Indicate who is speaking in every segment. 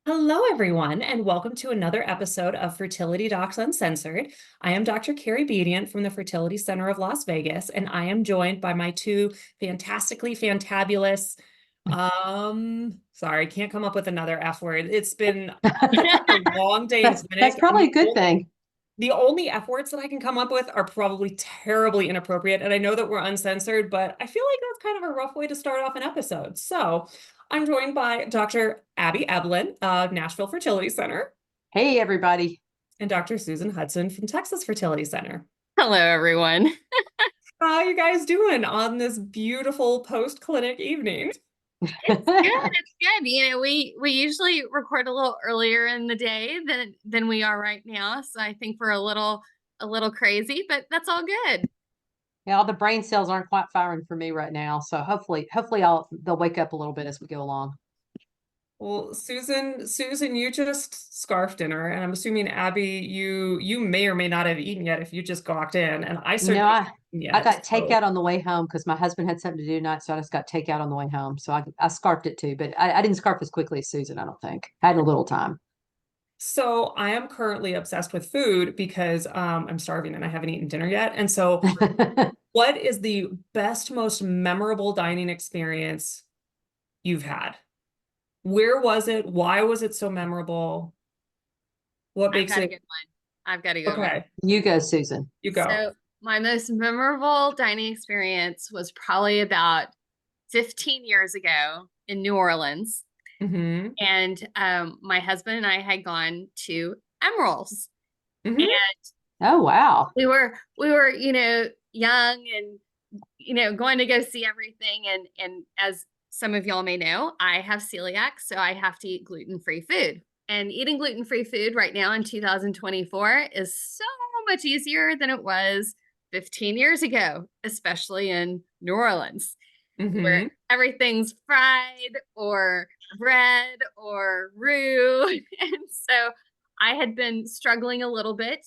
Speaker 1: Hello, everyone, and welcome to another episode of Fertility Docs Uncensored. I am Dr. Carrie Bedient from the Fertility Center of Las Vegas, and I am joined by my two fantastically fantabulous, sorry, can't come up with another F word. It's been a long day in
Speaker 2: That's
Speaker 1: clinic, and
Speaker 2: probably a good thing.
Speaker 1: the only F words that I can come up with are probably terribly inappropriate. And I know that we're uncensored, but I feel like that's kind of a rough way to start off an episode. So I'm joined by Dr. Abby Eblen of Nashville Fertility Center
Speaker 2: Hey, everybody.
Speaker 1: and Dr. Susan Hudson from Texas Fertility Center.
Speaker 3: Hello, everyone.
Speaker 1: How you guys doing on this beautiful post-clinic evening?
Speaker 3: It's good. It's good. We usually record a little earlier in the day than we are right now, so I think we're a little crazy, but that's all good.
Speaker 2: Yeah, all the brain cells aren't quite firing for me right now. So hopefully they'll wake up a little bit as we go along.
Speaker 1: Well, Susan, you just scarfed dinner, and I'm assuming Abby, you may or may not have eaten yet if you just walked in, and I
Speaker 2: No,
Speaker 1: certainly haven't
Speaker 2: I
Speaker 1: yet.
Speaker 2: got
Speaker 1: So,
Speaker 2: takeout on the way home because my husband had something to do tonight, so I just got takeout on the way home. So I scarfed it too, but I didn't scarf as quickly as Susan, I don't think. I had a little time.
Speaker 1: so I am currently obsessed with food because I'm starving and I haven't eaten dinner yet. And so, what is the best, most memorable dining experience you've had? Where was it? Why was it so memorable? What
Speaker 3: I've
Speaker 1: makes
Speaker 3: got a
Speaker 1: it
Speaker 3: good one. I've got a good one.
Speaker 1: okay?
Speaker 2: You go, Susan.
Speaker 1: You go.
Speaker 3: So my most memorable dining experience was probably about 15 years ago in New Orleans.
Speaker 1: Hmm.
Speaker 3: And my husband and I had gone to Emerald's. And
Speaker 1: Hmm.
Speaker 2: Oh, wow.
Speaker 3: we were, young and going to go see everything. And as some of y'all may know, I have celiac, so I have to eat gluten-free food. And eating gluten-free food right now in 2024 is so much easier than it was 15 years ago, especially in New Orleans, where
Speaker 1: Hmm.
Speaker 3: everything's fried or bread or roux. And so I had been struggling a little bit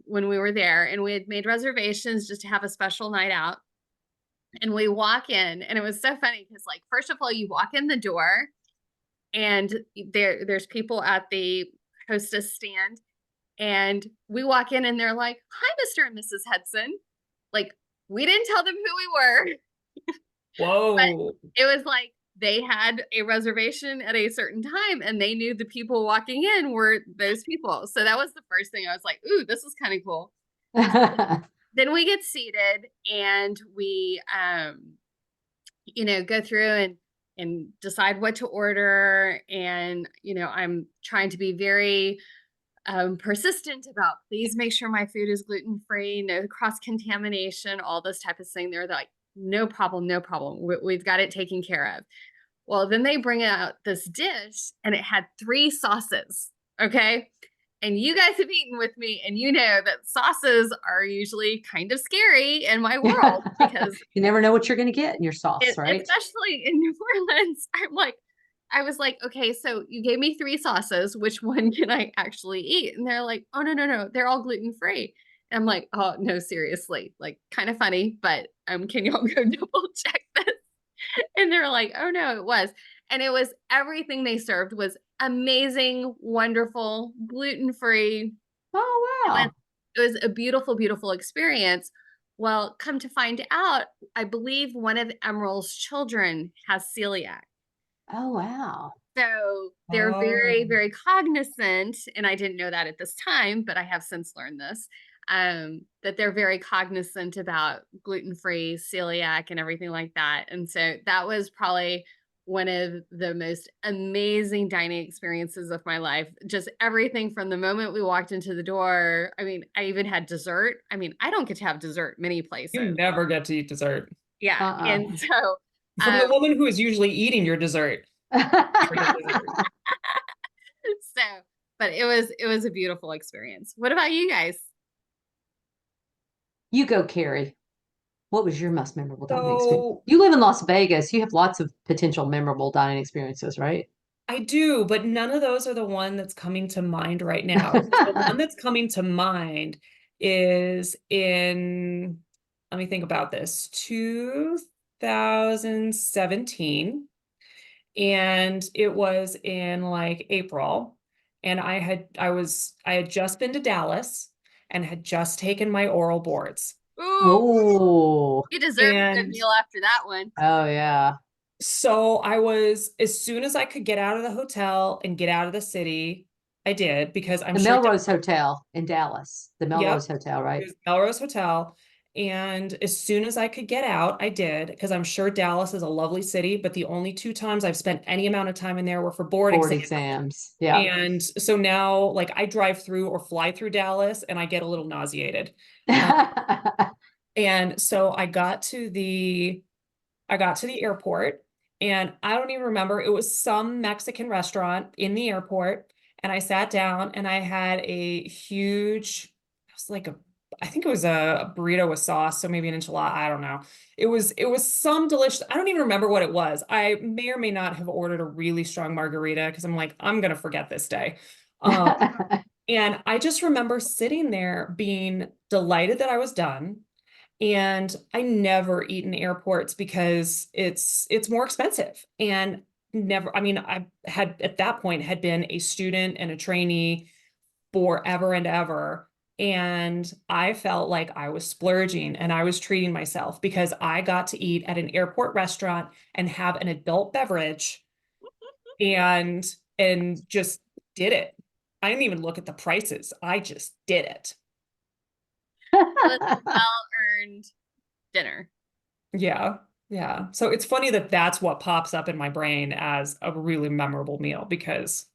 Speaker 3: when we were there, and we had made reservations just to have a special night out. And we walk in, and it was so funny because, like, first of all, you walk in the door, and there's people at the hostess stand, and we walk in, and they're like, "Hi, Mr. and Mrs. Hudson." Like, we didn't tell them who we were, but
Speaker 1: Whoa.
Speaker 3: it was like they had a reservation at a certain time, and they knew the people walking in were those people. So that was the first thing I was like, "Ooh, this is kind of cool." Then we get seated, and we go through and decide what to order. And I'm trying to be very persistent about, please make sure my food is gluten free, no cross contamination, all this type of thing. They're like, no problem, no problem, we've got it taken care of. Well, then they bring out this dish, and it had three sauces. Okay. And you guys have eaten with me, and you know that sauces are usually kind of scary in my world because
Speaker 2: You never know what you're going to get in your sauce, right?
Speaker 3: especially in New Orleans, I was like, okay, so you gave me three sauces. Which one can I actually eat? And they're like, oh, no, no, no, they're all gluten free. And I'm like, oh, no, seriously, like, kind of funny, but can y'all go double check this? And they're like, oh, no, it was. And it was everything they served was amazing, wonderful, gluten free.
Speaker 2: Oh,
Speaker 3: It was,
Speaker 2: wow.
Speaker 3: it was a beautiful, beautiful experience. Well, come to find out, I believe one of Emerald's children has celiac.
Speaker 2: Oh, wow.
Speaker 3: So they're very,
Speaker 1: Oh.
Speaker 3: very cognizant, and I didn't know that at this time, but I have since learned this, that they're very cognizant about gluten-free, celiac, and everything like that. And so that was probably one of the most amazing dining experiences of my life. Just everything from the moment we walked into the door. I mean, I even had dessert. I mean, I don't get to have dessert many
Speaker 1: You
Speaker 3: places.
Speaker 1: never get to eat dessert
Speaker 3: Yeah.
Speaker 2: Uh-uh.
Speaker 3: And so,
Speaker 1: from the
Speaker 3: um,
Speaker 1: woman who is usually eating your dessert. Never get dessert.
Speaker 3: so, but it was a beautiful experience. What about you guys?
Speaker 2: You go, Carrie. What was your most memorable dining experience?
Speaker 1: So
Speaker 2: You live in Las Vegas. You have lots of potential memorable dining experiences, right?
Speaker 1: I do, but none of those are the one that's coming to mind right now. The one that's coming to mind is in, let me think about this, 2017. and it was in like April, and I had just been to Dallas and had just taken my oral boards.
Speaker 3: Ooh,
Speaker 2: Oh,
Speaker 3: you deserve a good
Speaker 1: And
Speaker 3: meal after that one.
Speaker 2: oh yeah.
Speaker 1: so I was, as soon as I could get out of the hotel and get out of the city, I did, because I'm
Speaker 2: The
Speaker 1: sure,
Speaker 2: Melrose Hotel in Dallas. The
Speaker 1: yep,
Speaker 2: Melrose Hotel,
Speaker 1: it
Speaker 2: right?
Speaker 1: was Melrose Hotel. And as soon as I could get out, I did, because I'm sure Dallas is a lovely city, but the only two times I've spent any amount of time in there were for board
Speaker 2: Board
Speaker 1: exams.
Speaker 2: exams. Yeah.
Speaker 1: And so now, like, I drive through or fly through Dallas and I get a little nauseated. Uh, and so I got to the airport, and I don't even remember. It was some Mexican restaurant in the airport. And I sat down and I had a huge, it was like I think it was a burrito with sauce. So maybe an enchilada. I don't know. It was some delicious, I don't even remember what it was. I may or may not have ordered a really strong margarita because I'm like, I'm going to forget this day. Um, and I just remember sitting there being delighted that I was done. And I never eat in airports because it's more expensive. And never, I mean, I had at that point had been a student and a trainee forever and ever. And I felt like I was splurging and I was treating myself because I got to eat at an airport restaurant and have an adult beverage and just did it. I didn't even look at the prices. I just did it.
Speaker 3: It was well-earned dinner.
Speaker 1: Yeah. Yeah. So it's funny that that's what pops up in my brain as a really memorable meal, because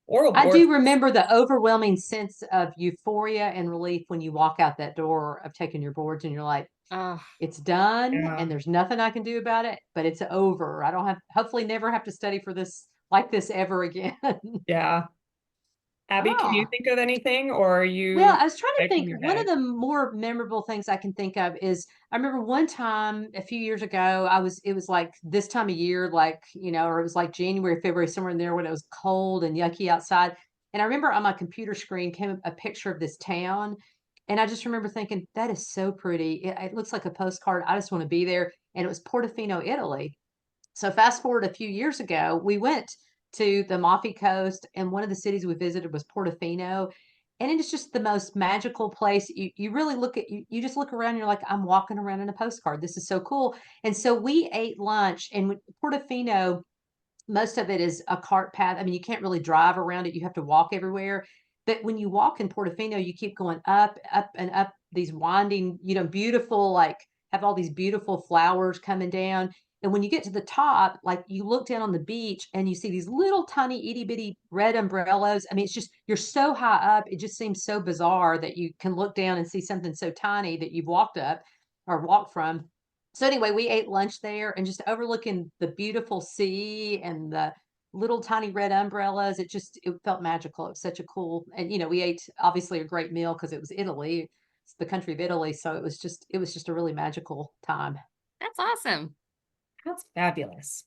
Speaker 1: oral
Speaker 2: I
Speaker 1: boards.
Speaker 2: do remember the overwhelming sense of euphoria and relief when you walk out that door of taking your boards and you're like,
Speaker 3: Oh,
Speaker 2: it's done
Speaker 1: Yeah.
Speaker 2: and there's nothing I can do about it, but it's over. I don't have, hopefully never have to study for this like this ever again.
Speaker 1: Yeah. Abby, can you
Speaker 2: Oh,
Speaker 1: think of anything, or are
Speaker 2: well,
Speaker 1: you
Speaker 2: I was trying to
Speaker 1: right from
Speaker 2: think.
Speaker 1: your
Speaker 2: One of
Speaker 1: head?
Speaker 2: the more memorable things I can think of is I remember one time a few years ago, it was like this time of year, like, or it was like January, February, somewhere in there when it was cold and yucky outside. And I remember on my computer screen came a picture of this town. And I just remember thinking, that is so pretty. It looks like a postcard. I just want to be there. And it was Portofino, Italy. So fast forward a few years ago, we went to the Amalfi Coast, and one of the cities we visited was Portofino. And it is just the most magical place. You really look at you just look around, and you're like, I'm walking around in a postcard. This is so cool. And so we ate lunch, and Portofino, most of it is a cart path. I mean, you can't really drive around it. You have to walk everywhere. But when you walk in Portofino, you keep going up, up, and up these winding, beautiful, like have all these beautiful flowers coming down. And when you get to the top, like you look down on the beach and you see these little tiny itty bitty red umbrellas. I mean, it's just, you're so high up. It just seems so bizarre that you can look down and see something so tiny that you've walked up or walked from. So anyway, we ate lunch there and just overlooking the beautiful sea and the little tiny red umbrellas. It felt magical. It was such a cool, and we ate obviously a great meal because it was Italy. It's the country of Italy. So it was just a really magical time.
Speaker 3: that's awesome.
Speaker 1: That's fabulous.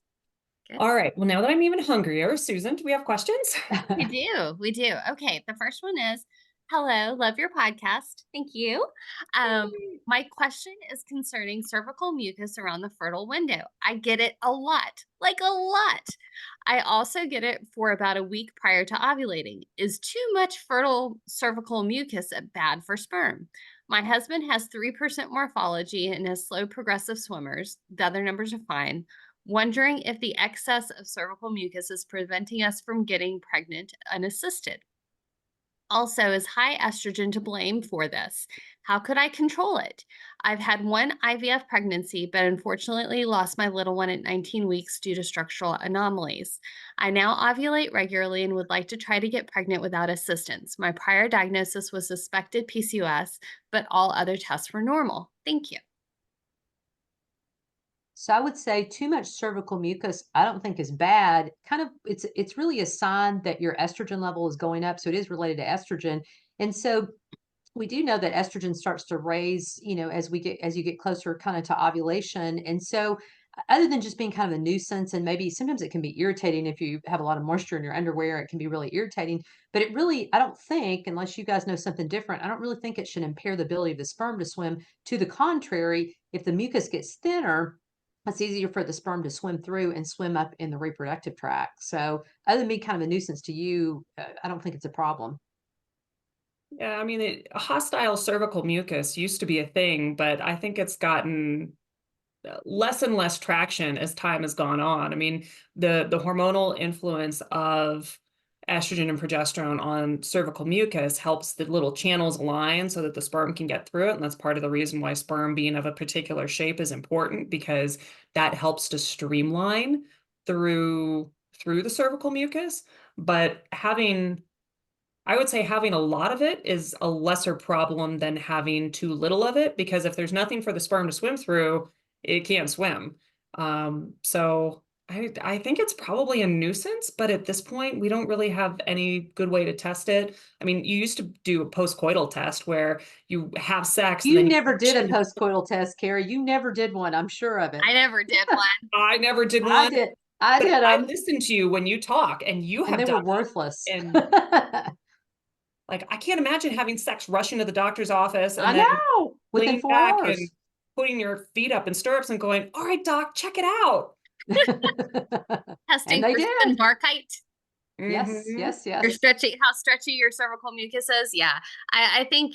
Speaker 3: Good.
Speaker 1: All right. Well, now that I'm even hungrier, Susan, do we have questions?
Speaker 3: We do. We do. Okay. The first one is, hello, love your podcast. Thank you. My question is concerning cervical mucus around the fertile window. I get it a lot, like a lot. I also get it for about a week prior to ovulating. Is too much fertile cervical mucus bad for sperm? My husband has 3% morphology and has slow progressive swimmers. The other numbers are fine. Wondering if the excess of cervical mucus is preventing us from getting pregnant unassisted. Also, is high estrogen to blame for this? How could I control it? I've had one IVF pregnancy, but unfortunately lost my little one at 19 weeks due to structural anomalies. I now ovulate regularly and would like to try to get pregnant without assistance. My prior diagnosis was suspected PCOS, but all other tests were normal. Thank you.
Speaker 2: So I would say too much cervical mucus, I don't think is bad. Kind of it's really a sign that your estrogen level is going up. So it is related to estrogen. And so we do know that estrogen starts to raise, as you get closer kind of to ovulation. And so other than just being kind of a nuisance, and maybe sometimes it can be irritating if you have a lot of moisture in your underwear, it can be really irritating. But it really, I don't think, unless you guys know something different, I don't really think it should impair the ability of the sperm to swim. To the contrary, if the mucus gets thinner, it's easier for the sperm to swim through and swim up in the reproductive tract. So other than being kind of a nuisance to you, I don't think it's a problem.
Speaker 1: Yeah, I mean, hostile cervical mucus used to be a thing, but I think it's gotten less and less traction as time has gone on. I mean, the hormonal influence of estrogen and progesterone on cervical mucus helps the little channels align so that the sperm can get through it. And that's part of the reason why sperm being of a particular shape is important, because that helps to streamline through the cervical mucus. But I would say having a lot of it is a lesser problem than having too little of it, because if there's nothing for the sperm to swim through, it can't swim. So I think it's probably a nuisance, but at this point, we don't really have any good way to test it. I mean, you used to do a postcoital test where you have sex and
Speaker 2: You
Speaker 1: then
Speaker 2: never did a postcoital test, Carrie. You never did one. I'm sure of it.
Speaker 3: I never did one.
Speaker 1: I never did
Speaker 2: I
Speaker 1: one,
Speaker 2: did. I
Speaker 1: but
Speaker 2: did
Speaker 1: I
Speaker 2: them,
Speaker 1: listen to you when you talk and you
Speaker 2: and
Speaker 1: have
Speaker 2: they were
Speaker 1: done
Speaker 2: worthless.
Speaker 1: it. And like, I can't imagine having sex, rushing to the doctor's office
Speaker 2: I
Speaker 1: and then
Speaker 2: know. Within
Speaker 1: leaning
Speaker 2: 4
Speaker 1: back
Speaker 2: hours.
Speaker 1: and putting your feet up in stirrups and going, all right, doc, check it out.
Speaker 3: Testing
Speaker 2: And they
Speaker 3: for
Speaker 2: did.
Speaker 3: Spenbarkite.
Speaker 2: Yes,
Speaker 1: Mhm.
Speaker 2: yes,
Speaker 3: Your
Speaker 2: yes.
Speaker 3: stretchy, how stretchy your cervical mucus is. Yeah. I think,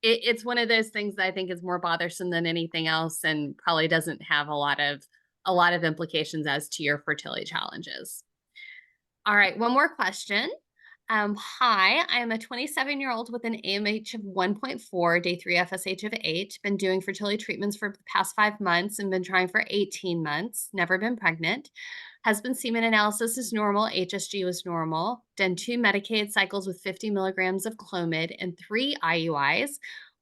Speaker 3: it's one of those things that I think is more bothersome than anything else and probably doesn't have a lot of implications as to your fertility challenges. All right, one more question. Hi, I am a 27-year-old with an AMH of 1.4, day 3 FSH of 8. Been doing fertility treatments for the past 5 months and been trying for 18 months. Never been pregnant. Husband semen analysis is normal. HSG was normal. Done 2 medicated cycles with 50 milligrams of Clomid and 3 IUIs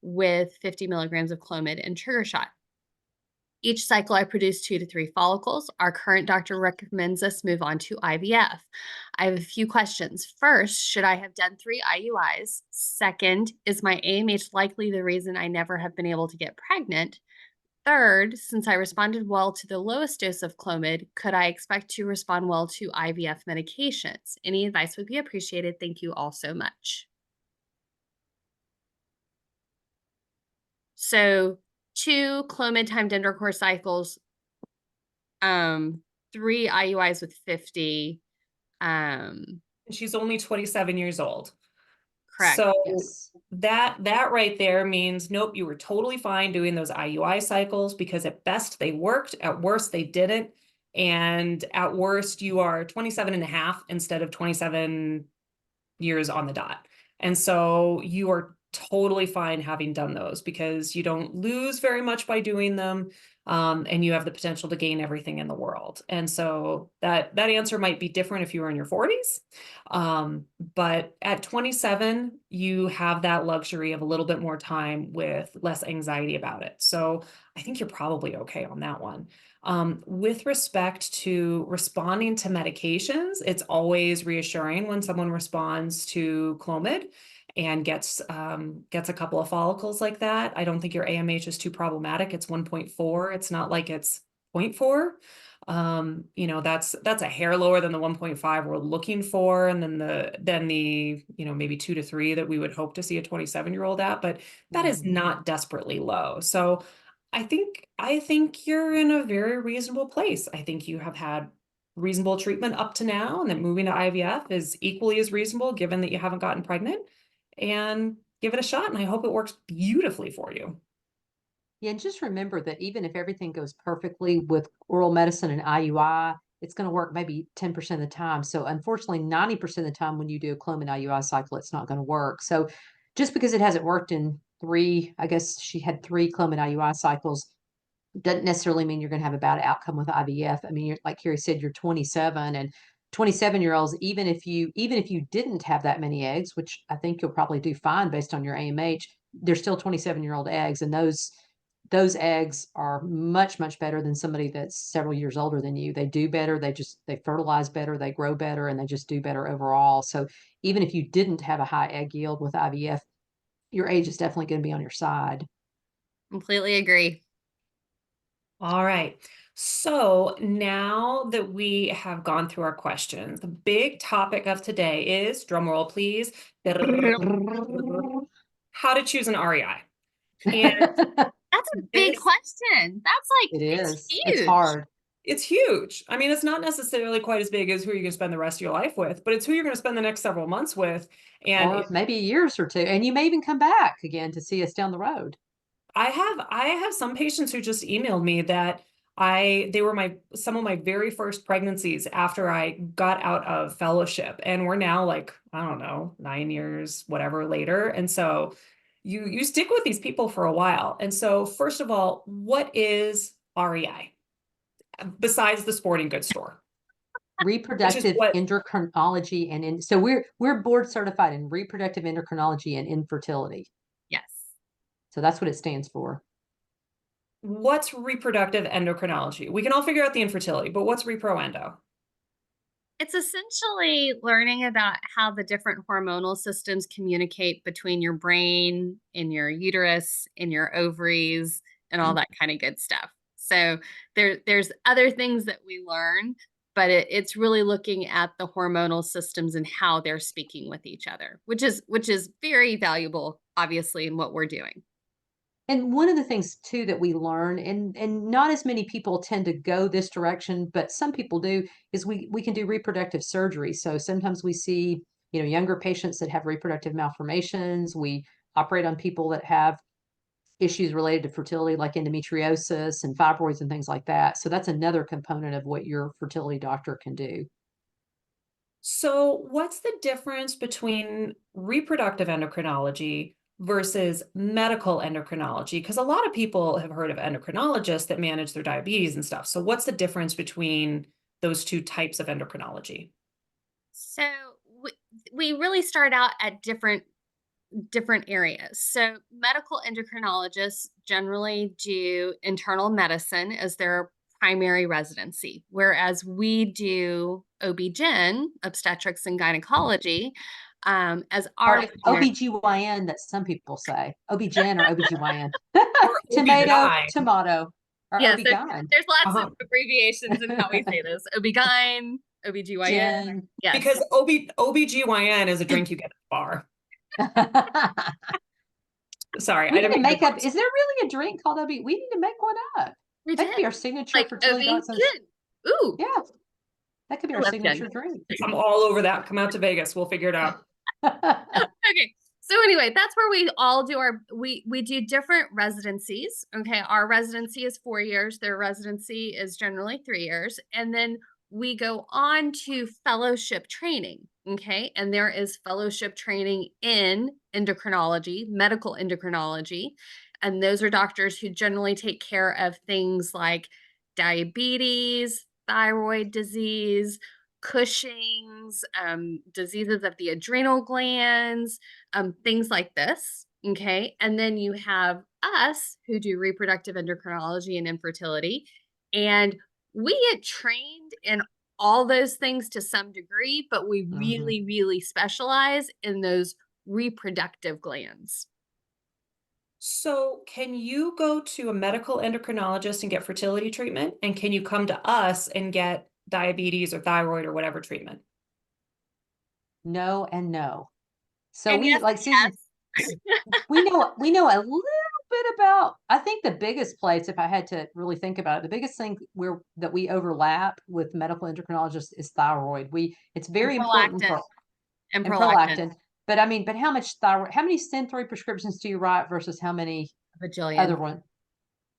Speaker 3: with 50 milligrams of Clomid and trigger shot. Each cycle, I produce 2 to 3 follicles. Our current doctor recommends us move on to IVF. I have a few questions. First, should I have done 3 IUIs? Second, is my AMH likely the reason I never have been able to get pregnant? Third, since I responded well to the lowest dose of Clomid, could I expect to respond well to IVF medications? Any advice would be appreciated. Thank you all so much. So 2 Clomid timed intercourse cycles, 3 IUIs with 50.
Speaker 1: And she's only 27 years old.
Speaker 3: Correct.
Speaker 1: So
Speaker 2: Yes.
Speaker 1: that right there means, nope, you were totally fine doing those IUI cycles, because at best they worked, at worst they didn't. And at worst, you are 27 and a half instead of 27 years on the dot. And so you are totally fine having done those, because you don't lose very much by doing them. And you have the potential to gain everything in the world. And so that answer might be different if you were in your 40s. But at 27, you have that luxury of a little bit more time with less anxiety about it. So I think you're probably okay on that one. With respect to responding to medications, it's always reassuring when someone responds to Clomid and gets a couple of follicles like that. I don't think your AMH is too problematic. It's 1.4. It's not like it's 0.4. That's a hair lower than the 1.5 we're looking for, and then the maybe 2 to 3 that we would hope to see a 27-year-old at, but that is not desperately low. So I think you're in a very reasonable place. I think you have had reasonable treatment up to now, and that moving to IVF is equally as reasonable given that you haven't gotten pregnant. And give it a shot, and I hope it works beautifully for you.
Speaker 2: Yeah, and just remember that even if everything goes perfectly with oral medicine and IUI, it's going to work maybe 10% of the time. So unfortunately, 90% of the time when you do a Clomid IUI cycle, it's not going to work. So just because it hasn't worked in 3, I guess she had 3 Clomid IUI cycles, doesn't necessarily mean you're going to have a bad outcome with IVF. I mean, like Carrie said, you're 27, and 27-year-olds, even if you didn't have that many eggs, which I think you'll probably do fine based on your AMH, they're still 27-year-old eggs, and those eggs are much, much better than somebody that's several years older than you. They do better. They fertilize better, they grow better, and they just do better overall. So even if you didn't have a high egg yield with IVF, your age is definitely going to be on your side.
Speaker 3: Completely agree.
Speaker 1: All right. So now that we have gone through our questions, the big topic of today is, drum roll please, how to choose an REI. And
Speaker 3: That's a big question. That's like,
Speaker 2: It
Speaker 3: it's
Speaker 2: is. It's
Speaker 3: huge.
Speaker 2: hard.
Speaker 1: It's huge. I mean, it's not necessarily quite as big as who you're going to spend the rest of your life with, but it's who you're going to spend the next several months with. And
Speaker 2: Or maybe years or two. And you may even come back again to see us down the road.
Speaker 1: I have some patients who just emailed me that they were some of my very first pregnancies after I got out of fellowship, and we're now like, I don't know, 9 years, whatever later. And so you stick with these people for a while. And so first of all, what is REI besides the sporting goods store? Which is
Speaker 2: Reproductive
Speaker 1: what
Speaker 2: endocrinology so we're board certified in reproductive endocrinology and infertility.
Speaker 3: Yes.
Speaker 2: So that's what it stands for.
Speaker 1: what's reproductive endocrinology? We can all figure out the infertility, but what's repro endo?
Speaker 3: It's essentially learning about how the different hormonal systems communicate between your brain and your uterus and your ovaries and all that kind of good stuff. So there's other things that we learn, but it's really looking at the hormonal systems and how they're speaking with each other, which is very valuable, obviously, in what we're doing.
Speaker 2: And one of the things too that we learn, and not as many people tend to go this direction, but some people do, is we can do reproductive surgery. So sometimes we see, younger patients that have reproductive malformations. We operate on people that have issues related to fertility, like endometriosis and fibroids and things like that. So that's another component of what your fertility doctor can do.
Speaker 1: So, what's the difference between reproductive endocrinology versus medical endocrinology? Because a lot of people have heard of endocrinologists that manage their diabetes and stuff. So, what's the difference between those two types of endocrinology?
Speaker 3: So we really start out at different areas. So medical endocrinologists generally do internal medicine as their primary residency, whereas we do OB-GYN, obstetrics and gynecology, as
Speaker 2: Or
Speaker 3: our primary.
Speaker 2: OBGYN, that some people say. OB-GYN or OBGYN.
Speaker 1: Or
Speaker 2: Tomato,
Speaker 1: OB-GYN.
Speaker 2: tomato. Or
Speaker 3: Yes,
Speaker 2: OB-GYN.
Speaker 3: there's lots
Speaker 1: Uh-huh.
Speaker 3: of abbreviations in how we say this. OB-GYN, OB-GYN.
Speaker 2: Gyn.
Speaker 3: Yes.
Speaker 1: Because OB-GYN is a drink you get at the bar. Sorry,
Speaker 2: We
Speaker 1: I
Speaker 2: need
Speaker 1: didn't
Speaker 2: to
Speaker 1: mean
Speaker 2: make
Speaker 1: to
Speaker 2: up. Is there really a drink called OB? We need to make one up.
Speaker 3: We
Speaker 2: That could be
Speaker 3: did.
Speaker 2: our signature
Speaker 3: Like
Speaker 2: fertility doctor.
Speaker 3: OB-GYN. Ooh,
Speaker 2: Yeah, that could be
Speaker 3: I
Speaker 2: our
Speaker 3: love gin.
Speaker 2: signature drink.
Speaker 1: I'm all over that. Come out to Vegas. We'll figure it out.
Speaker 3: Okay. So anyway, that's where we all do we do different residencies. Okay. Our residency is 4 years. Their residency is generally 3 years. And then we go on to fellowship training. Okay. And there is fellowship training in endocrinology, medical endocrinology. And those are doctors who generally take care of things like diabetes, thyroid disease, Cushing's, diseases of the adrenal glands, things like this. Okay. And then you have us who do reproductive endocrinology and infertility. And we get trained in all those things to some degree, but we really, really specialize in those reproductive glands.
Speaker 1: So, can you go to a medical endocrinologist and get fertility treatment? And can you come to us and get diabetes or thyroid or whatever treatment?
Speaker 2: No and no. So
Speaker 3: And
Speaker 2: we,
Speaker 3: yes,
Speaker 2: like Susan,
Speaker 3: yes.
Speaker 2: we know a little bit about. I think the biggest place, if I had to really think about it, the biggest thing that we overlap with medical endocrinologists is thyroid. It's very important
Speaker 3: Prolactin.
Speaker 2: for
Speaker 3: And
Speaker 2: and
Speaker 3: prolactin.
Speaker 2: prolactin. But I mean, how much thyroid? How many Sin-3 prescriptions do you write versus how many
Speaker 3: Bajillion.
Speaker 2: other one?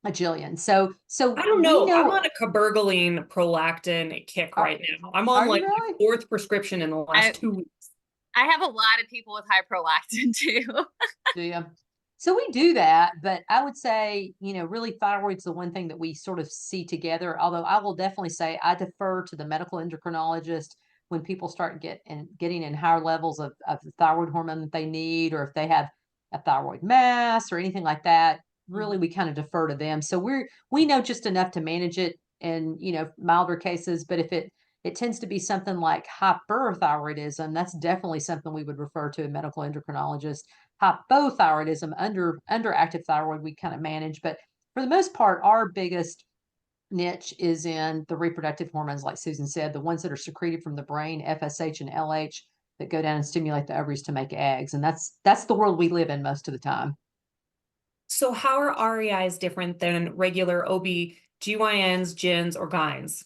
Speaker 2: A jillion. So
Speaker 1: I don't
Speaker 2: we
Speaker 1: know. I'm
Speaker 2: know.
Speaker 1: on a cabergoline prolactin kick right now. I'm on
Speaker 2: Are you
Speaker 1: like my
Speaker 2: really?
Speaker 1: fourth prescription in the last 2 weeks.
Speaker 3: I have a lot of people with high prolactin too.
Speaker 2: Do you? So we do that, but I would say, really thyroid's the one thing that we sort of see together. Although I will definitely say I defer to the medical endocrinologist when people start getting in higher levels of the thyroid hormone that they need, or if they have a thyroid mass or anything like that. Really, we kind of defer to them. So we know just enough to manage it in, milder cases. But if it tends to be something like hyperthyroidism, that's definitely something we would refer to a medical endocrinologist. Hypothyroidism, underactive thyroid, we kind of manage. But for the most part, our biggest niche is in the reproductive hormones, like Susan said, the ones that are secreted from the brain, FSH and LH, that go down and stimulate the ovaries to make eggs. And that's the world we live in most of the time.
Speaker 1: So how are REIs different than regular OB-GYNs, GYNs, or GYNs?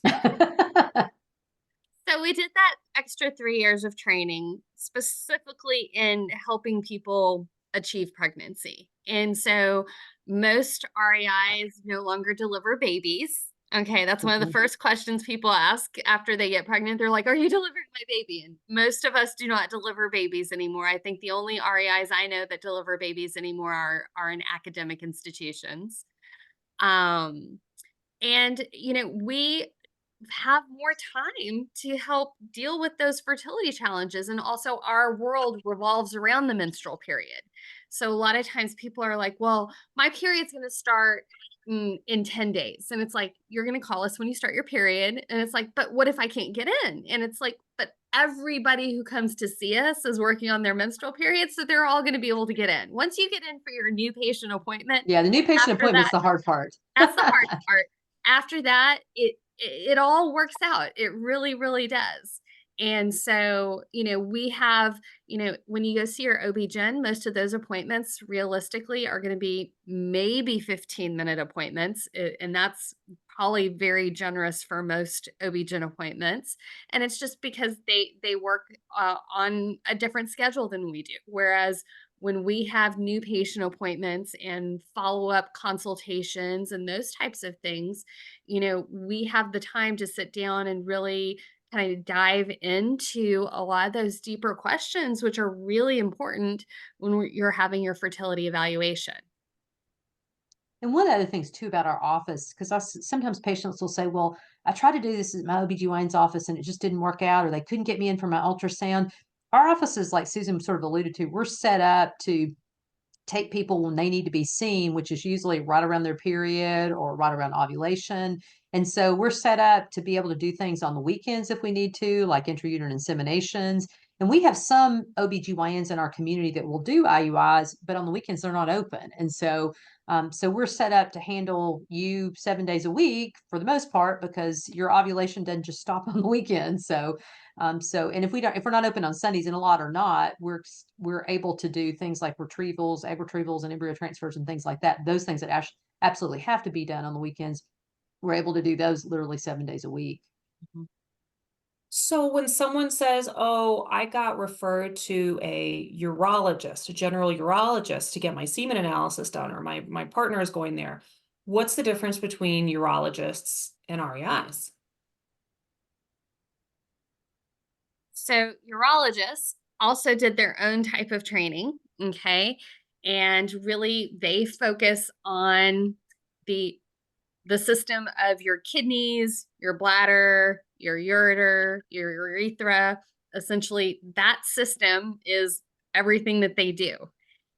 Speaker 3: So we did that extra 3 years of training specifically in helping people achieve pregnancy. And so most REIs no longer deliver babies. Okay, that's one of the
Speaker 2: Mhm.
Speaker 3: first questions people ask after they get pregnant. They're like, "Are you delivering my baby?" And most of us do not deliver babies anymore. I think the only REIs I know that deliver babies anymore are in academic institutions. Um, and, we have more time to help deal with those fertility challenges. And also, our world revolves around the menstrual period. So, a lot of times people are like, well, my period's going to start in 10 days. And it's like, you're going to call us when you start your period. And it's like, but what if I can't get in? And it's like, but everybody who comes to see us is working on their menstrual period. So, they're all going to be able to get in. Once you get in for your new patient appointment,
Speaker 2: Yeah, the new patient
Speaker 3: after
Speaker 2: appointment's
Speaker 3: that,
Speaker 2: the hard part.
Speaker 3: that's the hard part. After that, it all works out. It really, really does. And so, we have, when you go see your OB-GYN, most of those appointments realistically are going to be maybe 15-minute appointments. And that's probably very generous for most OB-GYN appointments. And it's just because they work on a different schedule than we do. Whereas when we have new patient appointments and follow-up consultations and those types of things, we have the time to sit down and really kind of dive into a lot of those deeper questions, which are really important when you're having your fertility evaluation.
Speaker 2: And one of the other things too about our office, because sometimes patients will say, well, I tried to do this at my OBGYN's office and it just didn't work out, or they couldn't get me in for my ultrasound. Our offices, like Susan sort of alluded to, we're set up to take people when they need to be seen, which is usually right around their period or right around ovulation. And so we're set up to be able to do things on the weekends if we need to, like intrauterine inseminations. And we have some OBGYNs in our community that will do IUIs, but on the weekends they're not open. And so we're set up to handle you 7 days a week for the most part because your ovulation doesn't just stop on the weekend. And if we're not open on Sundays, and a lot are not, we're able to do things like retrievals, egg retrievals, and embryo transfers and things like that. Those things that absolutely have to be done on the weekends, we're able to do those literally 7 days a week. Mhm.
Speaker 1: So when someone says, "Oh, I got referred to a urologist, a general urologist to get my semen analysis done," or my partner is going there, what's the difference between urologists and REIs?
Speaker 3: So urologists also did their own type of training, okay? And really they focus on the the system of your kidneys, your bladder, your ureter, your urethra. Essentially, that system is everything that they do.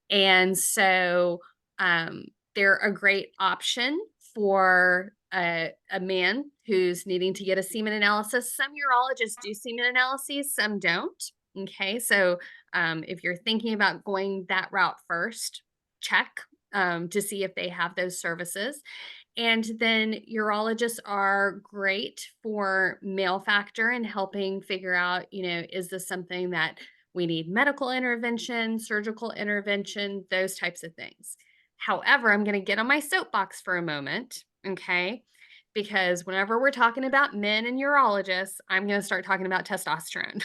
Speaker 3: And so um, they're a great option for a man who's needing to get a semen analysis. Some urologists do semen analyses, some don't. Okay, so if you're thinking about going that route first, check to see if they have those services. And then urologists are great for male factor and helping figure out, is this something that we need medical intervention, surgical intervention, those types of things. However, I'm going to get on my soapbox for a moment, okay? Because whenever we're talking about men and urologists, I'm going to start talking about testosterone.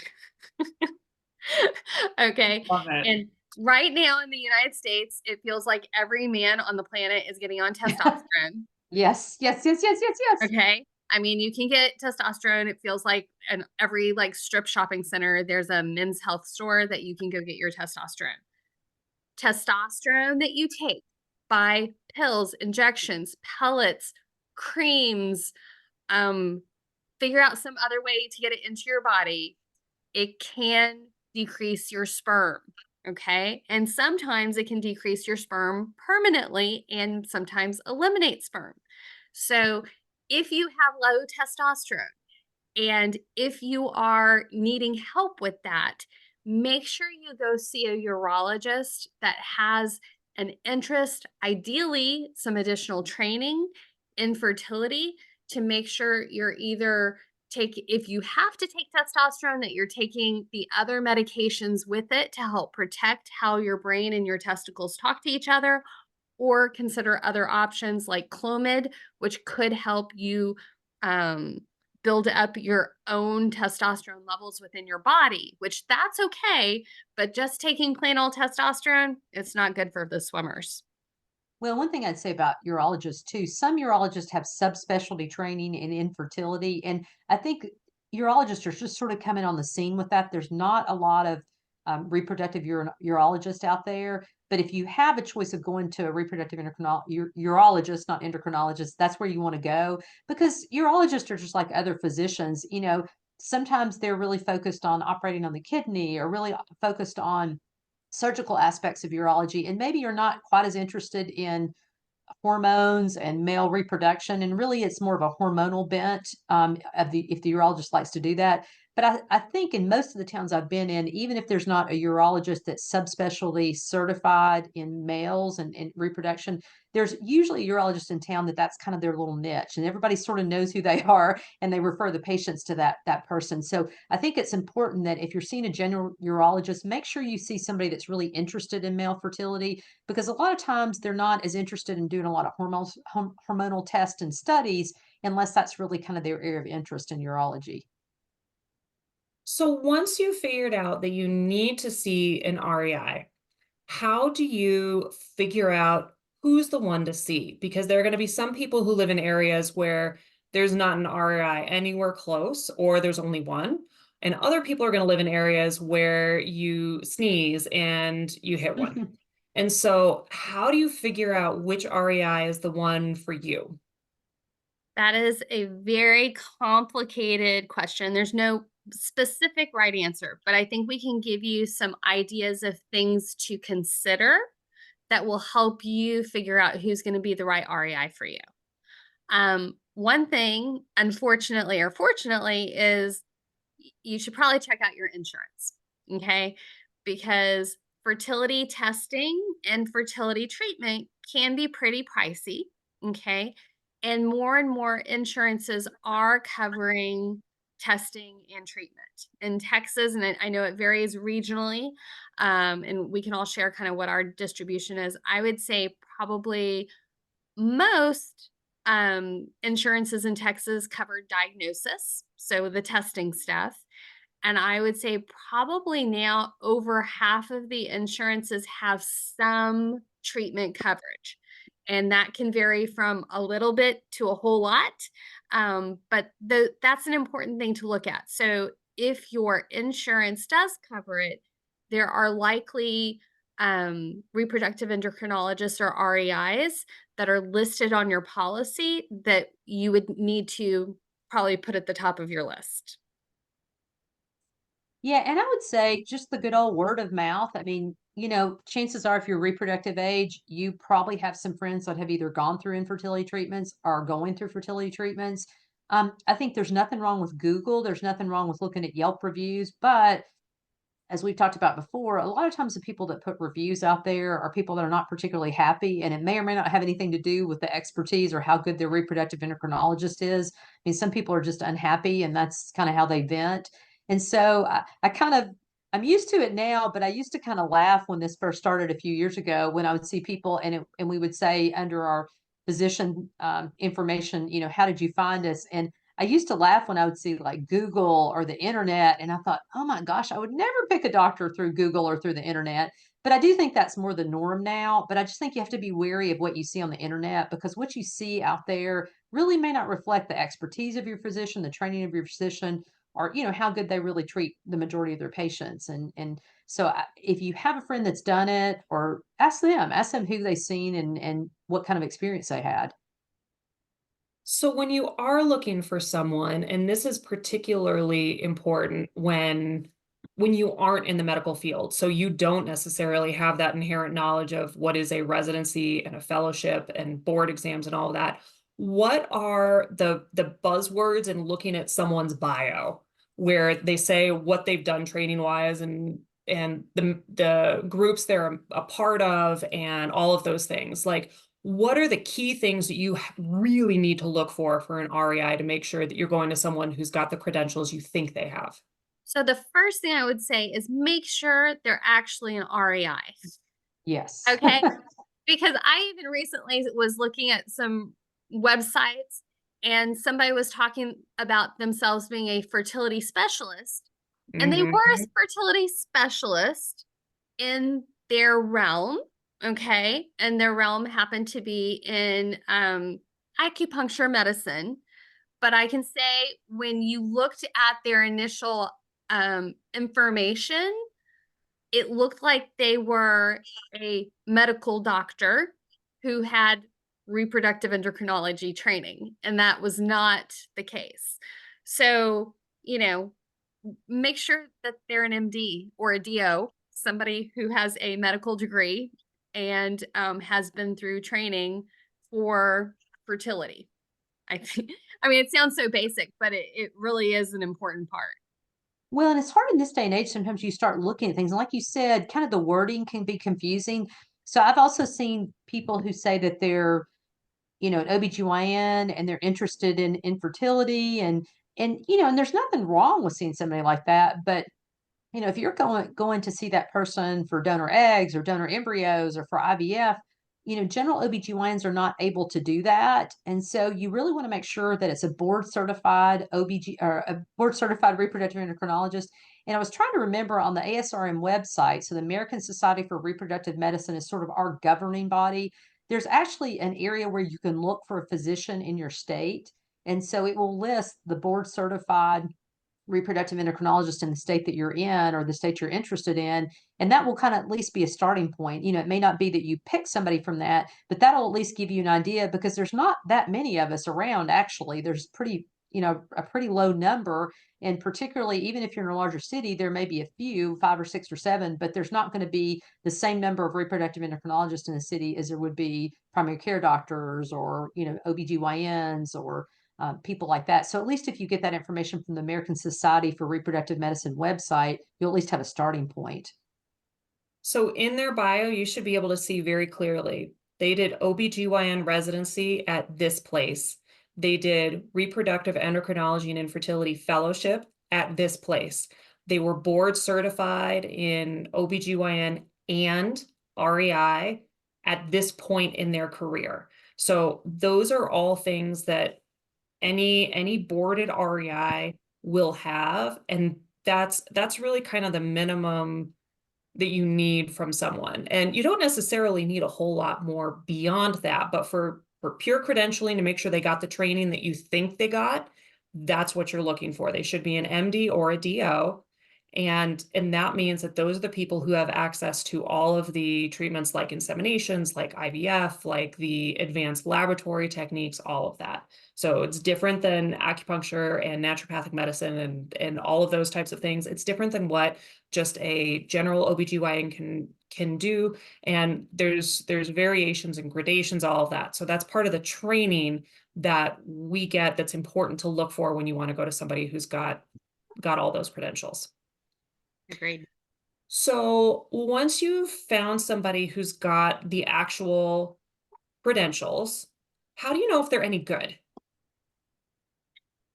Speaker 3: Okay.
Speaker 1: Love it.
Speaker 3: And right now in the United States, it feels like every man on the planet is getting on testosterone.
Speaker 2: Yes, yes, yes, yes, yes, yes.
Speaker 3: Okay. I mean, you can get testosterone. It feels like in every like strip shopping center, there's a men's health store that you can go get your testosterone. Testosterone that you take by pills, injections, pellets, creams, um, figure out some other way to get it into your body. It can decrease your sperm. Okay. And sometimes it can decrease your sperm permanently and sometimes eliminate sperm. So if you have low testosterone and if you are needing help with that, make sure you go see a urologist that has an interest, ideally, some additional training in fertility to make sure you're either if you have to take testosterone, that you're taking the other medications with it to help protect how your brain and your testicles talk to each other, or consider other options like Clomid, which could help you um, build up your own testosterone levels within your body, which that's okay, but just taking plain old testosterone, it's not good for the swimmers.
Speaker 2: Well, one thing I'd say about urologists too, some urologists have subspecialty training in infertility. And I think urologists are just sort of coming on the scene with that. There's not a lot of reproductive urologists out there. But if you have a choice of going to a reproductive urologist, not endocrinologist, that's where you want to go because urologists are just like other physicians. You know, sometimes they're really focused on operating on the kidney or really focused on surgical aspects of urology, and maybe you're not quite as interested in hormones and male reproduction, and really it's more of a hormonal bent of the if the urologist likes to do that. But I think in most of the towns I've been in, even if there's not a urologist that's subspecialty certified in males and reproduction, there's usually a urologist in town that's kind of their little niche, and everybody sort of knows who they are, and they refer the patients to that person. So I think it's important that if you're seeing a general urologist, make sure you see somebody that's really interested in male fertility because a lot of times they're not as interested in doing a lot of hormonal tests and studies unless that's really kind of their area of interest in urology.
Speaker 1: So once you figured out that you need to see an REI, how do you figure out who's the one to see? Because there are going to be some people who live in areas where there's not an REI anywhere close, or there's only one. And other people are going to live in areas where you sneeze and you hit one. And so, how do you figure out which REI is the one for you?
Speaker 3: That is a very complicated question. There's no specific right answer, but I think we can give you some ideas of things to consider that will help you figure out who's going to be the right REI for you. One thing, unfortunately or fortunately, is you should probably check out your insurance, okay? Because fertility testing and fertility treatment can be pretty pricey, okay? And more insurances are covering testing and treatment. In Texas, and I know it varies regionally, and we can all share kind of what our distribution is. I would say probably most insurances in Texas cover diagnosis, so the testing stuff. And I would say probably now over half of the insurances have some treatment coverage. And that can vary from a little bit to a whole lot. But that's an important thing to look at. So if your insurance does cover it, there are likely reproductive endocrinologists or REIs that are listed on your policy that you would need to probably put at the top of your list.
Speaker 2: Yeah, and I would say just the good old word of mouth. I mean, you know, chances are if you're reproductive age, you probably have some friends that have either gone through infertility treatments or are going through fertility treatments. I think there's nothing wrong with Google. There's nothing wrong with looking at Yelp reviews, but as we've talked about before, a lot of times the people that put reviews out there are people that are not particularly happy, and it may or may not have anything to do with the expertise or how good their reproductive endocrinologist is. I mean, some people are just unhappy, and that's kind of how they vent. And so I kind of I'm used to it now, but I used to kind of laugh when this first started a few years ago when I would see people and we would say under our physician information, you know, how did you find us? And I used to laugh when I would see like Google or the internet, and I thought, oh my gosh, I would never pick a doctor through Google or through the internet. But I do think that's more the norm now. But I just think you have to be wary of what you see on the internet because what you see out there really may not reflect the expertise of your physician, the training of your physician, or you know how good they really treat the majority of their patients. And so if you have a friend that's done it, or ask them who they've seen and what kind of experience they had.
Speaker 1: So when you are looking for someone, and this is particularly important when you aren't in the medical field, so you don't necessarily have that inherent knowledge of what is a residency and a fellowship and board exams and all of that. What are the buzzwords in looking at someone's bio where they say what they've done training wise and the groups they're a part of and all of those things? Like, what are the key things that you really need to look for an REI to make sure that you're going to someone who's got the credentials you think they have?
Speaker 3: So the first thing I would say is make sure they're actually an REI.
Speaker 2: Yes.
Speaker 3: Okay. because I even recently was looking at some websites and somebody was talking about themselves being a fertility specialist, and they were a
Speaker 1: Mhm.
Speaker 3: fertility specialist in their realm. Okay. And their realm happened to be in acupuncture medicine. But I can say when you looked at their initial information, it looked like they were a medical doctor who had reproductive endocrinology training, and that was not the case. So, you know, make sure that they're an MD or a DO, somebody who has a medical degree and has been through training for fertility. I think, I mean, it sounds so basic, but it really is an important part.
Speaker 2: Well, and it's hard in this day and age. Sometimes you start looking at things, and like you said, kind of the wording can be confusing. So I've also seen people who say that they're, an OBGYN and they're interested in infertility and there's nothing wrong with seeing somebody like that. But, if you're going to see that person for donor eggs or donor embryos or for IVF, general OBGYNs are not able to do that. And so you really want to make sure that it's a board certified OBG or a board certified reproductive endocrinologist. And I was trying to remember on the ASRM website, so the American Society for Reproductive Medicine is sort of our governing body. There's actually an area where you can look for a physician in your state. And so it will list the board certified reproductive endocrinologist in the state that you're in or the state you're interested in. And that will kind of at least be a starting point. It may not be that you pick somebody from that, but that'll at least give you an idea because there's not that many of us around, actually. There's a pretty low number. And particularly, even if you're in a larger city, there may be a few, 5 or 6 or 7, but there's not going to be the same number of reproductive endocrinologists in the city as there would be primary care doctors or, OBGYNs or people like that. So at least if you get that information from the American Society for Reproductive Medicine website, you'll at least have a starting point.
Speaker 1: So in their bio, you should be able to see very clearly. They did OBGYN residency at this place. They did reproductive endocrinology and infertility fellowship at this place. They were board certified in OBGYN and REI at this point in their career. So those are all things that any boarded REI will have, and that's really kind of the minimum that you need from someone. And you don't necessarily need a whole lot more beyond that, but for pure credentialing to make sure they got the training that you think they got, that's what you're looking for. They should be an MD or a DO. And that means that those are the people who have access to all of the treatments like inseminations, like IVF, like the advanced laboratory techniques, all of that. So it's different than acupuncture and naturopathic medicine and all of those types of things. It's different than what just a general OBGYN can do. And there's variations and gradations, all of that. So that's part of the training that we get that's important to look for when you want to go to somebody who's got all those credentials.
Speaker 3: Agreed.
Speaker 1: So once you've found somebody who's got the actual credentials, how do you know if they're any good?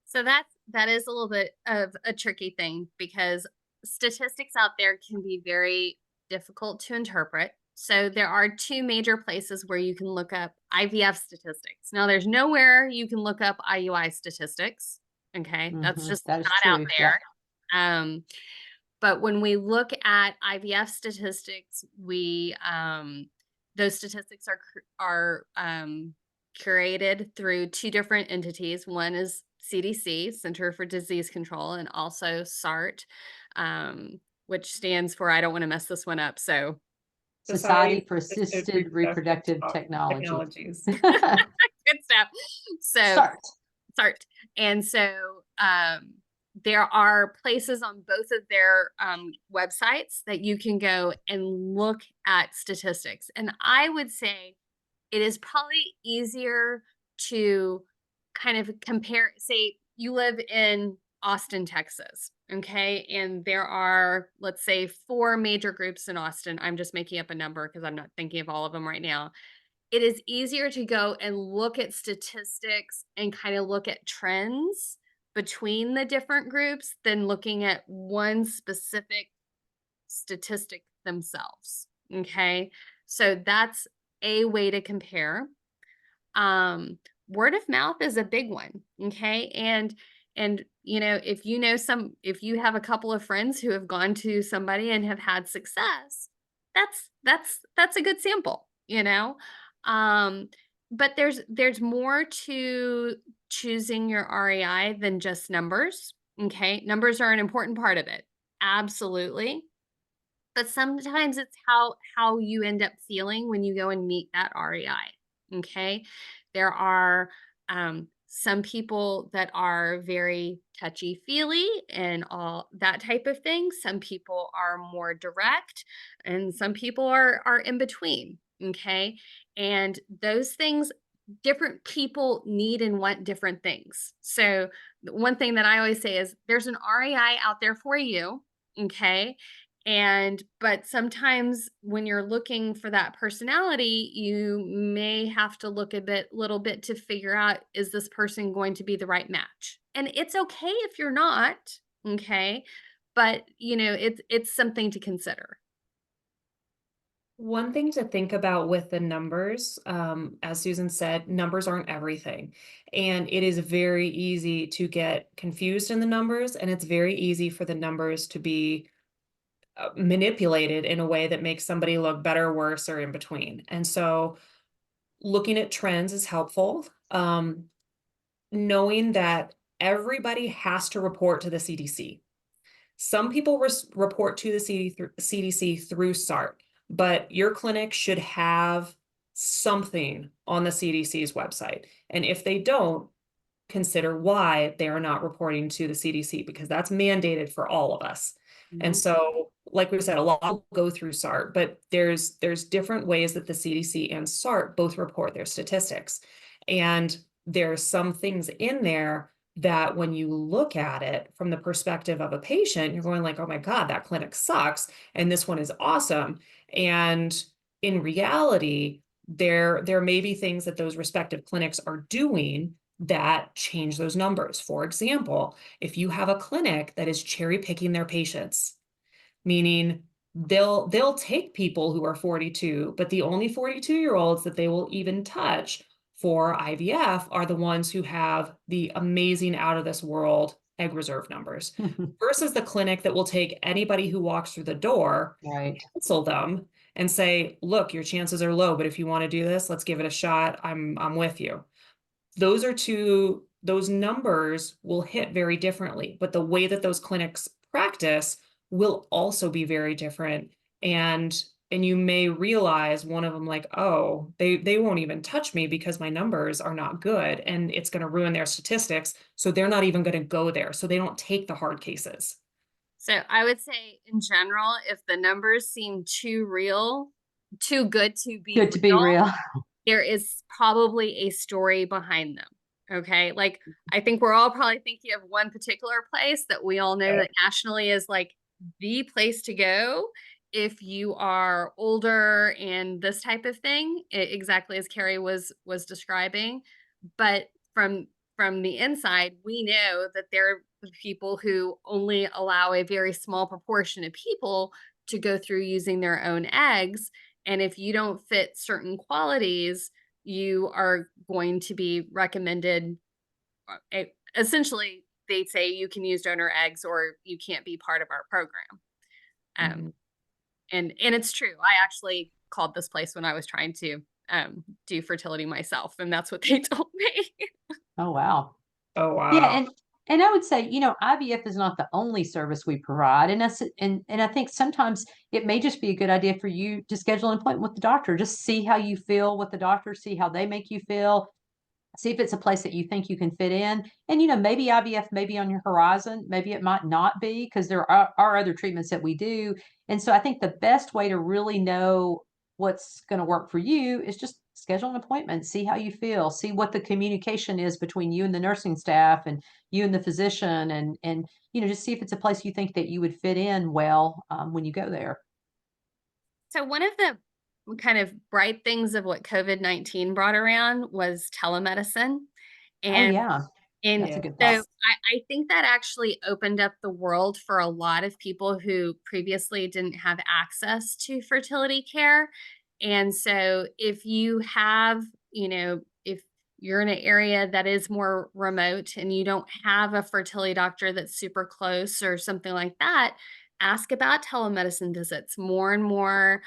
Speaker 3: So that is a little bit of a tricky thing because statistics out there can be very difficult to interpret. So there are 2 major places where you can look up IVF statistics. Now there's nowhere you can look up IUI statistics. Okay. That's just
Speaker 2: That is
Speaker 3: not out
Speaker 2: true.
Speaker 3: there. But when we look at IVF statistics, those statistics are curated through 2 different entities. One is CDC, Center for Disease Control, and also SART, which stands for, I don't want to mess this one up. So
Speaker 2: Society for Assisted Reproductive Technology.
Speaker 1: Technologies.
Speaker 3: good stuff. So SART. And so there are places on both of their websites that you can go and look at statistics. And I would say it is probably easier to kind of compare, say you live in Austin, Texas, okay? And there are, let's say, 4 major groups in Austin. I'm just making up a number because I'm not thinking of all of them right now. It is easier to go and look at statistics and kind of look at trends between the different groups than looking at one specific statistic themselves. Okay. So that's a way to compare. Word of mouth is a big one. Okay. And, you know, if you have a couple of friends who have gone to somebody and have had success, that's a good sample, you know? Um, but there's more to choosing your REI than just numbers. Okay. Numbers are an important part of it. Absolutely. But sometimes it's how you end up feeling when you go and meet that REI. Okay. There are some people that are very touchy-feely and all that type of thing. Some people are more direct, and some people are in between. Okay. And those things, different people need and want different things. So the one thing that I always say is there's an REI out there for you. Okay. But sometimes when you're looking for that personality, you may have to look little bit to figure out, is this person going to be the right match? And it's okay if you're not, okay? But you know, it's something to consider.
Speaker 1: One thing to think about with the numbers, as Susan said, numbers aren't everything. And it is very easy to get confused in the numbers, and it's very easy for the numbers to be manipulated in a way that makes somebody look better, worse, or in between. And so looking at trends is helpful. Knowing that everybody has to report to the CDC. Some people report to the CDC through SART, but your clinic should have something on the CDC's website. And if they don't, consider why they are not reporting to the CDC, because that's mandated for all of us. And so, like we said, a lot will go through SART, but there's different ways that the CDC and SART both report their statistics. And there's some things in there that when you look at it from the perspective of a patient, you're going like, oh my God, that clinic sucks. And this one is awesome. And in reality, there may be things that those respective clinics are doing that change those numbers. For example, if you have a clinic that is cherry picking their patients, meaning they'll take people who are 42, but the only 42-year-olds that they will even touch for IVF are the ones who have the amazing out of this world egg reserve numbers versus the clinic that will take anybody who walks through the door,
Speaker 2: Right.
Speaker 1: cancel them and say, look, your chances are low, but if you want to do this, let's give it a shot. I'm with you. Those numbers will hit very differently, but the way that those clinics practice will also be very different. And you may realize one of them like, oh, they won't even touch me because my numbers are not good and it's going to ruin their statistics. So they're not even going to go there. So they don't take the hard cases.
Speaker 3: So I would say in general, if the numbers seem too real, too good to be
Speaker 2: Good to be real.
Speaker 3: there is probably a story behind them. Okay. Like, I think we're all probably thinking of one particular place that we all know that nationally is like the place to go if you are older and this type of thing, exactly as Carrie was describing. But from the inside, we know that there are people who only allow a very small proportion of people to go through using their own eggs. And if you don't fit certain qualities, you are going to be recommended. Essentially, they say you can use donor eggs or you can't be part of our program. And it's true. I actually called this place when I was trying to do fertility myself, and that's what they told me.
Speaker 2: Oh, wow.
Speaker 1: Oh, wow.
Speaker 2: Yeah, and I would say, you know, IVF is not the only service we provide, and I think sometimes it may just be a good idea for you to schedule an appointment with the doctor. Just see how you feel with the doctor, see how they make you feel, see if it's a place that you think you can fit in. And you know, maybe IVF may be on your horizon, maybe it might not be, because there are other treatments that we do. And so I think the best way to really know what's going to work for you is just schedule an appointment, see how you feel, see what the communication is between you and the nursing staff and you and the physician, and you know, just see if it's a place you think that you would fit in well when you go there.
Speaker 3: So one of the kind of bright things of what COVID-19 brought around was telemedicine.
Speaker 2: Oh
Speaker 3: And
Speaker 2: yeah,
Speaker 3: And
Speaker 2: that's a good
Speaker 3: so
Speaker 2: thought.
Speaker 3: I think that actually opened up the world for a lot of people who previously didn't have access to fertility care. And so if you have, if you're in an area that is more remote and you don't have a fertility doctor that's super close or something like that, ask about telemedicine visits. More and more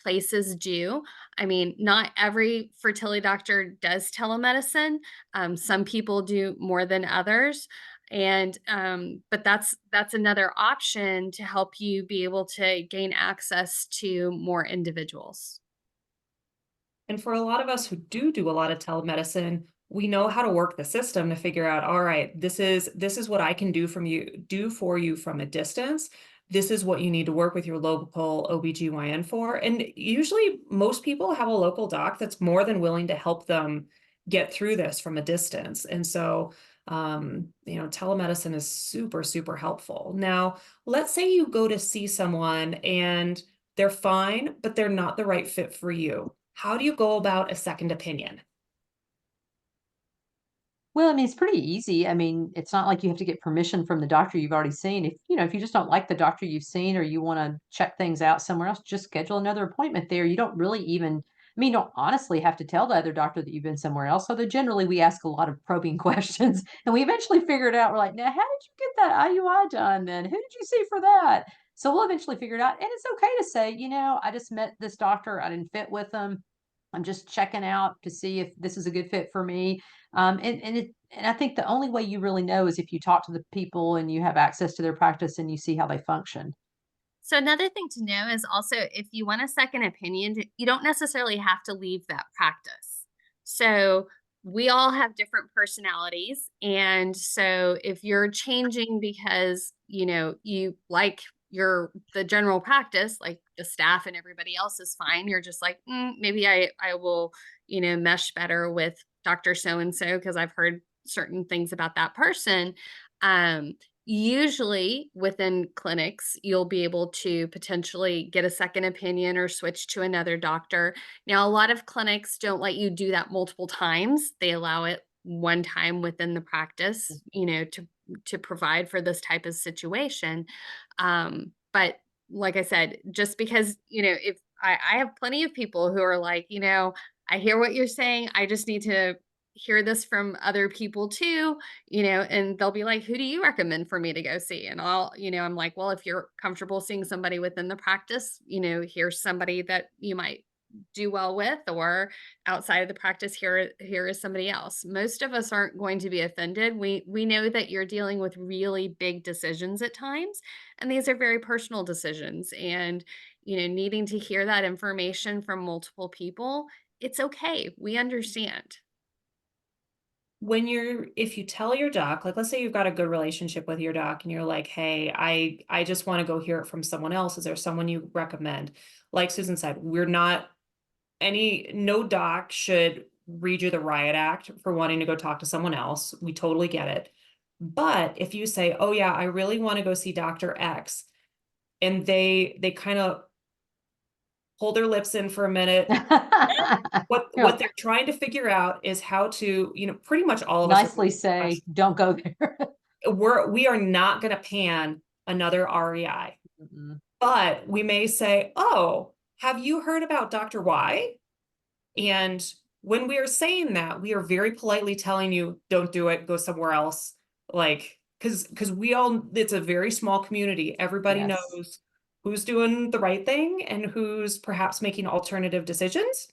Speaker 3: places do. I mean, not every fertility doctor does telemedicine. Some people do more than others. And but that's another option to help you be able to gain access to more individuals.
Speaker 1: And for a lot of us who do a lot of telemedicine, we know how to work the system to figure out, all right, this is what I can do for you from a distance. This is what you need to work with your local OBGYN for. And usually most people have a local doc that's more than willing to help them get through this from a distance. And so telemedicine is super, super helpful. Now, let's say you go to see someone and they're fine, but they're not the right fit for you. How do you go about a second opinion?
Speaker 2: Well, I mean, it's pretty easy. I mean, it's not like you have to get permission from the doctor you've already seen. If you just don't like the doctor you've seen or you want to check things out somewhere else, just schedule another appointment there. You don't really even, I mean, you don't honestly have to tell the other doctor that you've been somewhere else. Although generally we ask a lot of probing questions and we eventually figure it out. We're like, now, how did you get that IUI done then? Who did you see for that? So we'll eventually figure it out. And it's okay to say, I just met this doctor. I didn't fit with them. I'm just checking out to see if this is a good fit for me. And I think the only way you really know is if you talk to the people and you have access to their practice and you see how they function.
Speaker 3: So another thing to know is also if you want a second opinion, you don't necessarily have to leave that practice. So we all have different personalities. And so if you're changing because, you like the general practice, like the staff and everybody else is fine, you're just like, maybe I will, mesh better with Dr. So and so because I've heard certain things about that person. Um, Usually within clinics, you'll be able to potentially get a second opinion or switch to another doctor. Now, a lot of clinics don't let you do that multiple times. They allow it one time within the practice, to provide for this type of situation. But like I said, just because, if I have plenty of people who are like, I hear what you're saying. I just need to hear this from other people too, and they'll be like, who do you recommend for me to go see? And I'm like, well, if you're comfortable seeing somebody within the practice, here's somebody that you might do well with, or outside of the practice, here is somebody else. Most of us aren't going to be offended. We know that you're dealing with really big decisions at times, and these are very personal decisions. And, needing to hear that information from multiple people, it's okay. We understand.
Speaker 1: If you tell your doc, like let's say you've got a good relationship with your doc and you're like, hey, I just want to go hear it from someone else. Is there someone you recommend? Like Susan said, no doc should read you the riot act for wanting to go talk to someone else. We totally get it. But if you say, oh yeah, I really want to go see Dr. X, and they kind of hold their lips in for a minute. What they're trying to figure out is how to, pretty much all of us
Speaker 2: nicely say, don't go there.
Speaker 1: we are not going to pan another REI.
Speaker 2: Mm-mm.
Speaker 1: But we may say, oh, have you heard about Dr. Y? And when we are saying that, we are very politely telling you, don't do it, go somewhere else. Like, because it's a very small community. Everybody
Speaker 2: Yes.
Speaker 1: knows who's doing the right thing and who's perhaps making alternative decisions.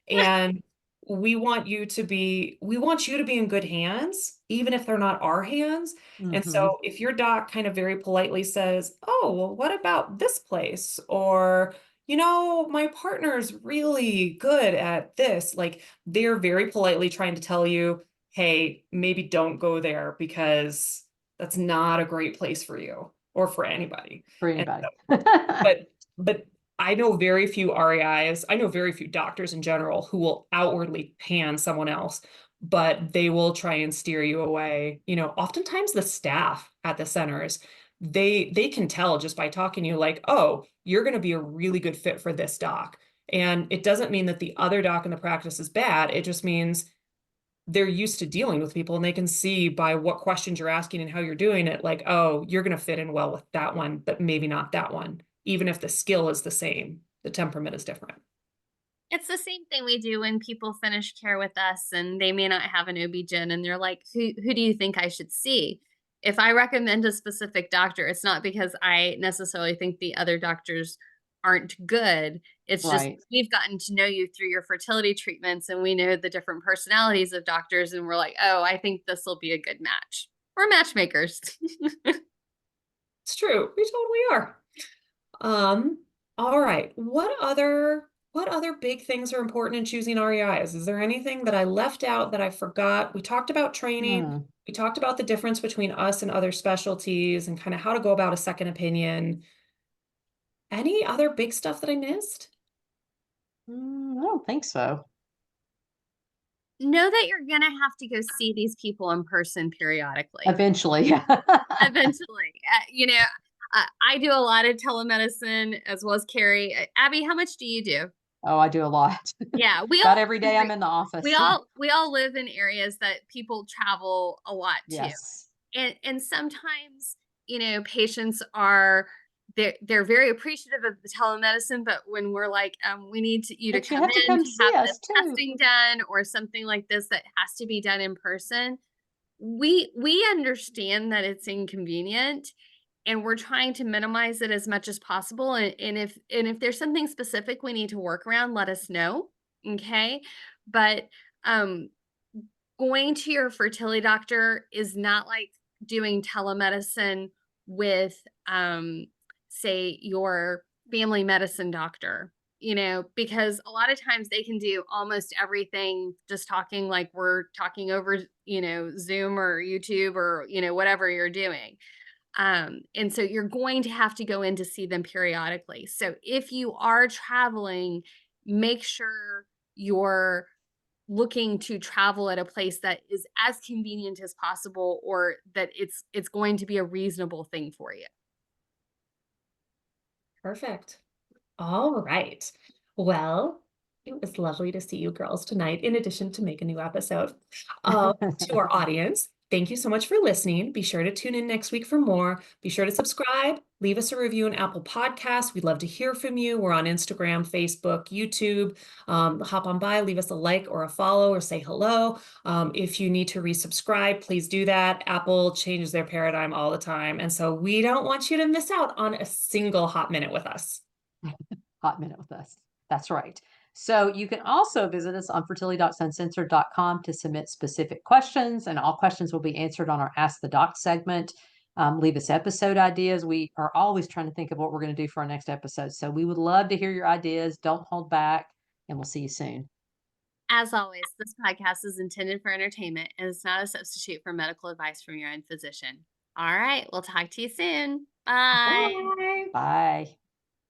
Speaker 1: And we want you to be in good hands, even if they're not our hands. And
Speaker 2: Mm-hmm.
Speaker 1: so if your doc kind of very politely says, oh, well, what about this place? Or, my partner's really good at this. Like they're very politely trying to tell you, hey, maybe don't go there because that's not a great place for you or for anybody.
Speaker 2: For
Speaker 1: And
Speaker 2: anybody.
Speaker 1: so, but I know very few REIs. I know very few doctors in general who will outwardly pan someone else, but they will try and steer you away. Oftentimes the staff at the centers, they can tell just by talking to you like, oh, you're going to be a really good fit for this doc. And it doesn't mean that the other doc in the practice is bad. It just means they're used to dealing with people and they can see by what questions you're asking and how you're doing it, like, oh, you're going to fit in well with that one, but maybe not that one. Even if the skill is the same, the temperament is different.
Speaker 3: It's the same thing we do when people finish care with us and they may not have an OB-GYN and they're like, who do you think I should see? If I recommend a specific doctor, it's not because I necessarily think the other doctors aren't good. It's just
Speaker 2: Right.
Speaker 3: we've gotten to know you through your fertility treatments and we know the different personalities of doctors and we're like, oh, I think this will be a good match. We're matchmakers.
Speaker 1: It's true. We totally are. All right. What other big things are important in choosing REIs? Is there anything that I left out that I forgot? We talked about training.
Speaker 2: Hmm.
Speaker 1: We talked about the difference between us and other specialties and kind of how to go about a second opinion. Any other big stuff that I missed?
Speaker 2: I don't think so.
Speaker 3: Know that you're gonna have to go see these people in person periodically.
Speaker 2: Eventually.
Speaker 3: Eventually, I do a lot of telemedicine as well as Carrie. Abby, how much do you do?
Speaker 2: Oh, I do a lot.
Speaker 3: Yeah, we
Speaker 2: About
Speaker 3: all
Speaker 2: every day I'm in the office.
Speaker 3: we all live in areas that people travel a lot to,
Speaker 2: Yes.
Speaker 3: and sometimes patients are they're very appreciative of the telemedicine, but when we're like, we need you to
Speaker 2: But you
Speaker 3: come
Speaker 2: have to
Speaker 3: in
Speaker 2: come
Speaker 3: to have
Speaker 2: see us
Speaker 3: this
Speaker 2: too.
Speaker 3: testing done or something like this that has to be done in person, we understand that it's inconvenient and we're trying to minimize it as much as possible. And if there's something specific we need to work around, let us know. Okay. But um going to your fertility doctor is not like doing telemedicine with say your family medicine doctor, because a lot of times they can do almost everything just talking like we're talking over, Zoom or YouTube or, whatever you're doing. And so you're going to have to go in to see them periodically. So if you are traveling, make sure you're looking to travel at a place that is as convenient as possible or that it's going to be a reasonable thing for you.
Speaker 1: Perfect. All right. Well, it was lovely to see you girls tonight, in addition to make a new episode. To our audience, thank you so much for listening. Be sure to tune in next week for more. Be sure to subscribe, leave us a review on Apple Podcasts. We'd love to hear from you. We're on Instagram, Facebook, YouTube. Hop on by, leave us a like or a follow or say hello. If you need to resubscribe, please do that. Apple changes their paradigm all the time. And so we don't want you to miss out on a single hot minute with us.
Speaker 2: Hot minute with us. That's right. So you can also visit us on fertility.suncensored.com to submit specific questions, and all questions will be answered on our Ask the Doc segment. Leave us episode ideas. We are always trying to think of what we're going to do for our next episode. So we would love to hear your ideas. Don't hold back, and we'll see you soon.
Speaker 3: As always, this podcast is intended for entertainment and it's not a substitute for medical advice from your own physician. All right, we'll talk to you soon. Bye.
Speaker 2: Bye.